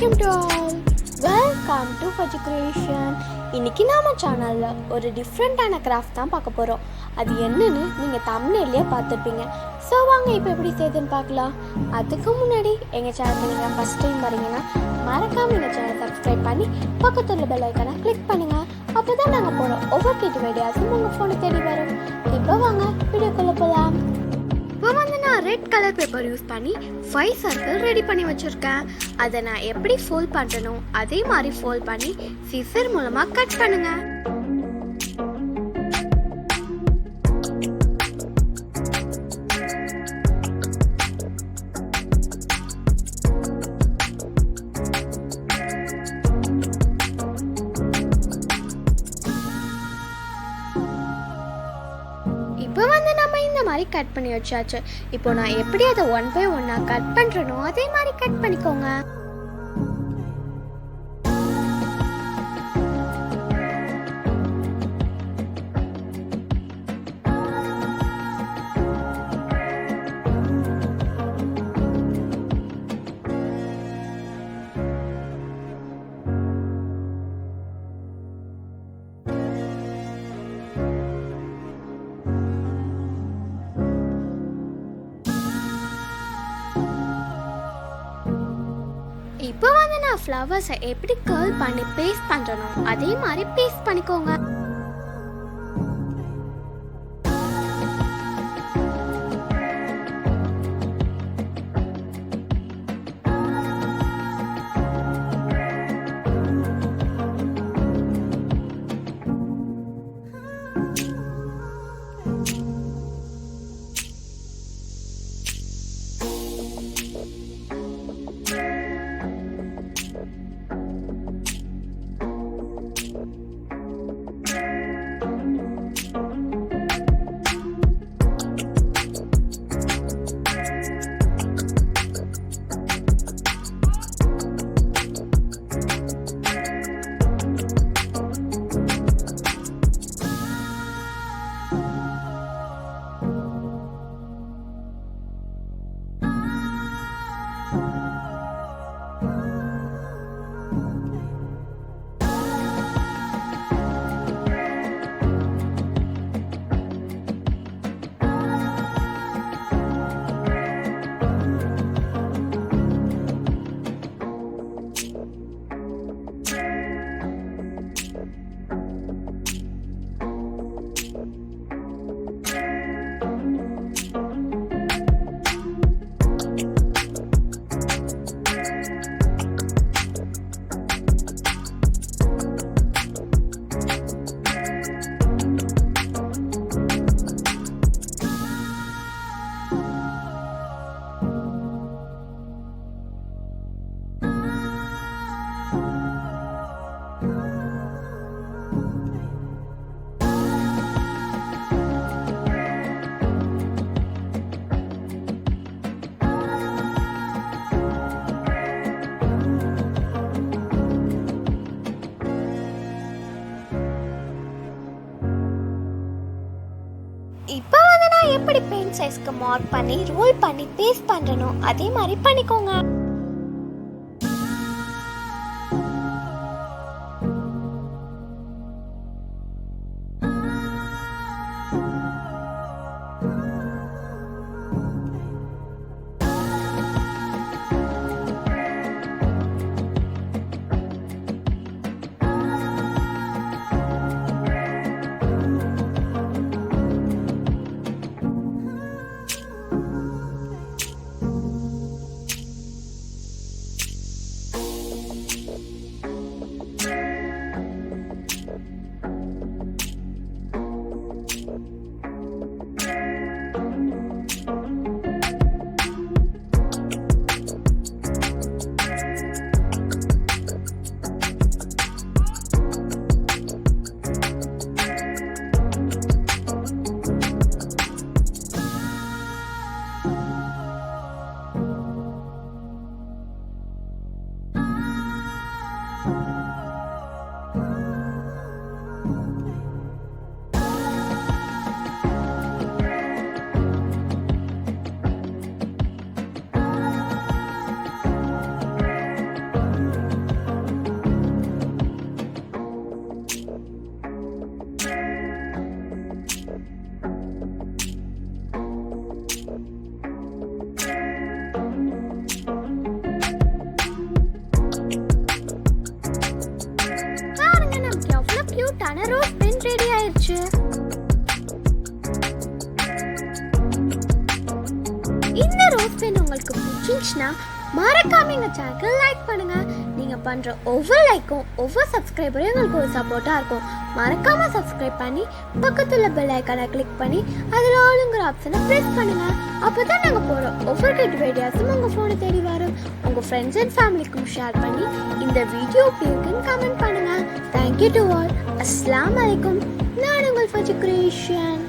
Welcome to all. Welcome to FAZI creation. இன்னைக்கு நாம சேனல்ல ஒரு டிஃப்ரெண்டான கிராஃப்ட் தான் பார்க்க போறோம். அது என்னன்னு நீங்க தம்ப்நெயிலே பார்த்துருப்பீங்க. ஸோ வாங்க இப்போ எப்படி செய்யுதுன்னு பார்க்கலாம். அதுக்கு முன்னாடி எங்கள் சேனல் நீங்கள் ஃபஸ்ட் டைம் வரீங்கன்னா மறக்காமல் எங்கள் சேனல் சப்ஸ்கிரைப் பண்ணி பக்கத்தில் பெல் ஐக்கானை கிளிக் பண்ணுங்கள். அப்போ தான் நாங்கள் போகிறோம் ஒவ்வொரு கிட் வீடியோஸும் உங்கள் ஃபோனை தேடி வரும். இப்போ வாங்க வீடியோக்குள்ளே போகலாம். இப்போ நான் ரெட் கலர் பேப்பர் யூஸ் பண்ணி 5 சர்க்கிள் ரெடி பண்ணி வச்சுருக்கேன். அதை நான் எப்படி ஃபோல்ட் பண்ணுறனோ அதே மாதிரி ஃபோல்ட் பண்ணி சிசர் மூலமாக கட் பண்ணுங்கள். இப்போ நம்ம இந்த மாதிரி கட் பண்ணி வச்சாச்சு. இப்போ நான் எப்படி அதை 1 by 1 கட் பண்ணுறனோ அதே மாதிரி கட் பண்ணிக்கோங்க. இப்போ நான் ஃப்ளவர்ஸை எப்படி கர்ல் பண்ணி பேஸ்ட் பண்ணுறனோ அதே மாதிரி பேஸ்ட் பண்ணிக்கோங்க. இப்போ நான் எப்படி பென் சைஸ்க்கு மார்க் பண்ணி ரோல் பண்ணி பேஸ்ட் பண்ணுறனோ அதே மாதிரி பண்ணிக்கோங்க. பிடிச்சிருந்துச்சுன்னா மறக்காம எங்கள் சேனலுக்கு லைக் பண்ணுங்கள். நீங்கள் பண்ணுற ஒவ்வொரு லைக்கும் ஒவ்வொரு சப்ஸ்கிரைபரும் எங்களுக்கு ஒரு சப்போர்ட்டாக இருக்கும். மறக்காமல் சப்ஸ்கிரைப் பண்ணி பக்கத்தில் பெல் ஐக்கானை கிளிக் பண்ணி அதில் ஆளுங்கிற ஆப்ஷனை ப்ரெஸ் பண்ணுங்கள். அப்போ தான் நாங்கள் போகிற ஒவ்வொரு கிரிக்கெட் வீடியோஸும் உங்கள் ஃபோனை தேடி வரும். உங்கள் ஃப்ரெண்ட்ஸ் அண்ட் ஃபேமிலிக்கும் ஷேர் பண்ணி இந்த வீடியோ எப்படி இருக்குன்னு கமெண்ட் பண்ணுங்கள். Thank you to all. அஸ்ஸலாமு அலைக்கும். நான் உங்கள் ஃபஜி கிரியேஷன்.